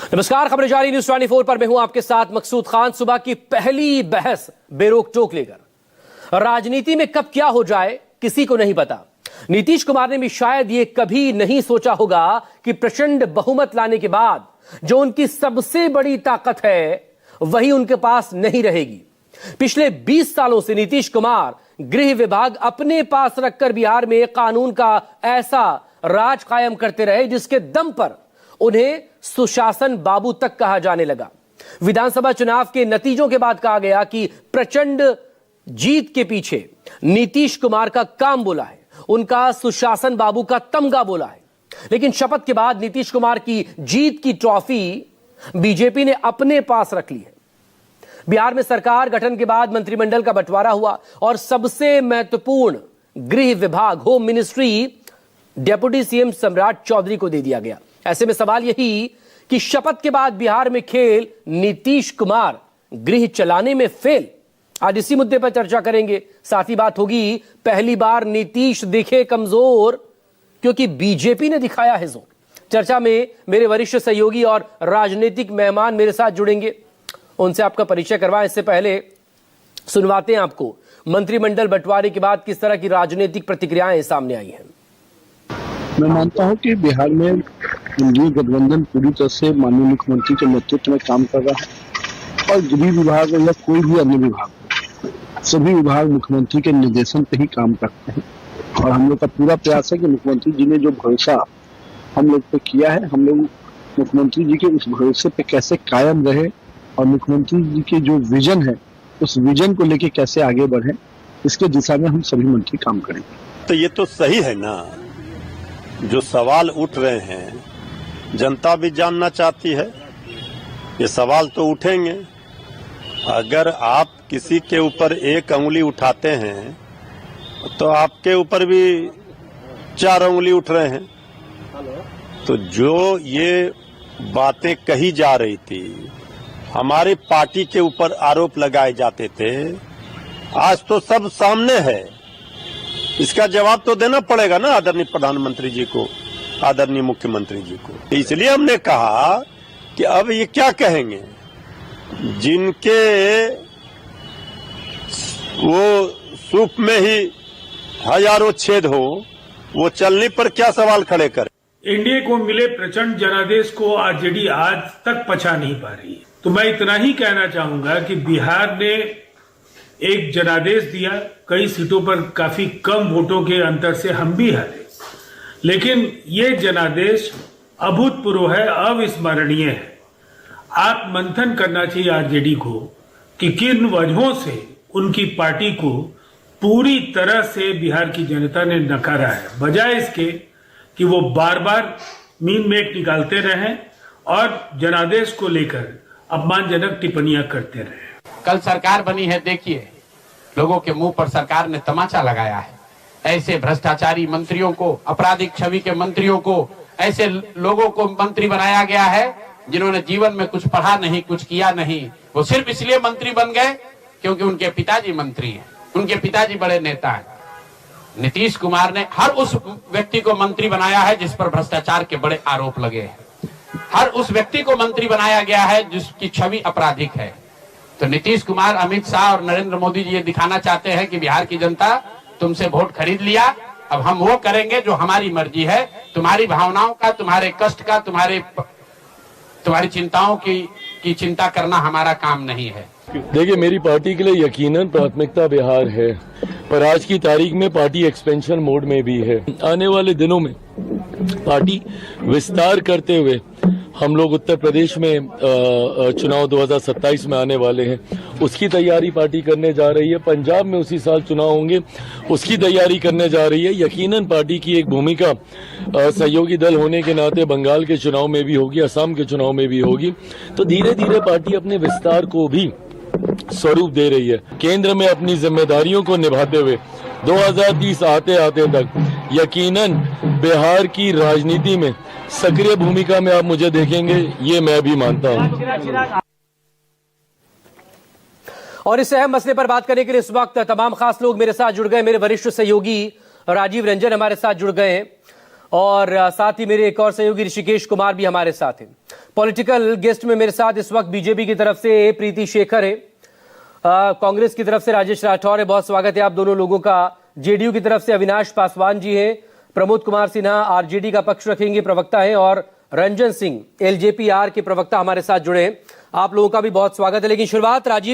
नमस्कार, खबरें जारी न्यूज 24 पर मैं हूं आपके साथ मकसूद खान। सुबह की पहली बहस बेरोक टोक लेकर। राजनीति में कब क्या हो जाए किसी को नहीं पता। नीतीश कुमार ने भी शायद ये कभी नहीं सोचा होगा कि प्रचंड बहुमत लाने के बाद जो उनकी सबसे बड़ी ताकत है वही उनके पास नहीं रहेगी। पिछले 20 सालों से नीतीश कुमार गृह विभाग अपने पास रखकर बिहार में कानून का ऐसा राज कायम करते रहे जिसके दम पर उन्हें सुशासन बाबू तक कहा जाने लगा। विधानसभा चुनाव के नतीजों के बाद कहा गया कि प्रचंड जीत के पीछे नीतीश कुमार का काम बोला है, उनका सुशासन बाबू का तमगा बोला है। लेकिन शपथ के बाद नीतीश कुमार की जीत की ट्रॉफी बीजेपी ने अपने पास रख ली है। बिहार में सरकार गठन के बाद मंत्रिमंडल का बंटवारा हुआ और सबसे महत्वपूर्ण गृह विभाग होम मिनिस्ट्री डेप्यूटी सीएम सम्राट चौधरी को दे दिया गया। ऐसे में सवाल यही कि शपथ के बाद बिहार में खेल नीतीश कुमार गृह चलाने में फेल। आज इसी मुद्दे पर चर्चा करेंगे। साथ ही बात होगी पहली बार नीतीश दिखे कमजोर क्योंकि बीजेपी ने दिखाया है जोर। चर्चा में मेरे वरिष्ठ सहयोगी और राजनीतिक मेहमान मेरे साथ जुड़ेंगे, उनसे आपका परिचय करवाएं। इससे पहले सुनवाते हैं आपको मंत्रिमंडल बंटवारे के बाद किस तरह की राजनीतिक प्रतिक्रियाएं सामने आई हैं। मैं मानता हूं कि बिहार में इंडिया गठबंधन पूरी तरह से माननीय मुख्यमंत्री के नेतृत्व में काम कर रहा है और गृह विभाग या कोई भी अन्य विभाग, सभी विभाग मुख्यमंत्री के निर्देशन पे ही काम करते हैं। और हम लोग का पूरा प्रयास है कि मुख्यमंत्री जी ने जो भरोसा हम लोग पे किया है, हम लोग मुख्यमंत्री जी के उस भरोसे पे कैसे कायम रहे और मुख्यमंत्री जी के जो विजन है उस विजन को लेके कैसे आगे बढ़े, इसके दिशा में हम सभी मंत्री काम करेंगे। तो ये तो सही है ना, जो सवाल उठ रहे हैं जनता भी जानना चाहती है। ये सवाल तो उठेंगे। अगर आप किसी के ऊपर एक अंगुली उठाते हैं तो आपके ऊपर भी 4 अंगुली उठ रहे हैं। तो जो ये बातें कही जा रही थी, हमारी पार्टी के ऊपर आरोप लगाए जाते थे, आज तो सब सामने है। इसका जवाब तो देना पड़ेगा ना आदरणीय प्रधानमंत्री जी को, आदरणीय मुख्यमंत्री जी को। इसलिए हमने कहा कि अब ये क्या कहेंगे, जिनके वो सूप में ही हजारों छेद हो, वो चलने पर क्या सवाल खड़े करें। एनडीए को मिले प्रचंड जनादेश को आरजेडी आज तक पचा नहीं पा रही है। तो मैं इतना ही कहना चाहूंगा कि बिहार ने एक जनादेश दिया, कई सीटों पर काफी कम वोटों के अंतर से हम भी हारे, लेकिन ये जनादेश अभूतपूर्व है, अविस्मरणीय है। आप मंथन करना चाहिए आरजेडी को कि किन वजहों से उनकी पार्टी को पूरी तरह से बिहार की जनता ने नकारा है, बजाय इसके कि वो बार बार मीन मेट निकालते रहें और जनादेश को लेकर अपमानजनक टिप्पणियां करते रहे। कल सरकार बनी है, देखिए लोगों के मुंह पर सरकार ने तमाचा लगाया है। ऐसे भ्रष्टाचारी मंत्रियों को, आपराधिक छवि के मंत्रियों को, ऐसे लोगों को मंत्री बनाया गया है जिन्होंने जीवन में कुछ पढ़ा नहीं, कुछ किया नहीं। वो सिर्फ इसलिए मंत्री बन गए क्योंकि उनके पिताजी मंत्री हैं, उनके पिताजी बड़े नेता हैं। नीतीश कुमार ने हर उस व्यक्ति को मंत्री बनाया है जिस पर भ्रष्टाचार के बड़े आरोप लगे हैं। हर उस व्यक्ति को मंत्री बनाया गया है जिसकी छवि आपराधिक है। तो नीतीश कुमार, अमित शाह और नरेंद्र मोदी जी ये दिखाना चाहते हैं कि बिहार की जनता तुमसे वोट खरीद लिया, अब हम वो करेंगे जो हमारी मर्जी है। तुम्हारी भावनाओं का, तुम्हारे कष्ट का, तुम्हारी चिंताओं की चिंता करना हमारा काम नहीं है। देखिए, मेरी पार्टी के लिए यकीनन प्राथमिकता बिहार है, पर आज की तारीख में पार्टी एक्सपेंशन मोड में भी है। आने वाले दिनों में पार्टी विस्तार करते हुए हम लोग उत्तर प्रदेश में चुनाव 2027 में आने वाले हैं, उसकी तैयारी पार्टी करने जा रही है। पंजाब में उसी साल चुनाव होंगे, उसकी तैयारी करने जा रही है। यकीनन पार्टी की एक भूमिका सहयोगी दल होने के नाते बंगाल के चुनाव में भी होगी, असम के चुनाव में भी होगी। तो धीरे धीरे पार्टी अपने विस्तार को भी स्वरूप दे रही है। केंद्र में अपनी जिम्मेदारियों को निभाते हुए 2030 आते आते तक यकीनन बिहार की राजनीति में सक्रिय भूमिका में आप मुझे देखेंगे, ये मैं भी मानता हूं। और इस अहम मसले पर बात करने के लिए इस वक्त तमाम खास लोग मेरे साथ जुड़ गए। मेरे वरिष्ठ सहयोगी राजीव रंजन हमारे साथ जुड़ गए हैं और साथ ही मेरे एक और सहयोगी ऋषिकेश कुमार भी हमारे साथ हैं। पॉलिटिकल गेस्ट में मेरे साथ इस वक्त बीजेपी की तरफ से प्रीति शेखर है, कांग्रेस की तरफ से राजेश राठौर है, बहुत स्वागत है आप दोनों लोगों का। जेडीयू की तरफ से अविनाश पासवान जी हैं, प्रमोद कुमार सिन्हा आरजेडी का पक्ष रखेंगे, प्रवक्ता हैं, और रंजन सिंह एलजेपी आर के प्रवक्ता हमारे साथ जुड़े हैं। आप लोगों का भी बहुत स्वागत है। लेकिन शुरुआत राजीव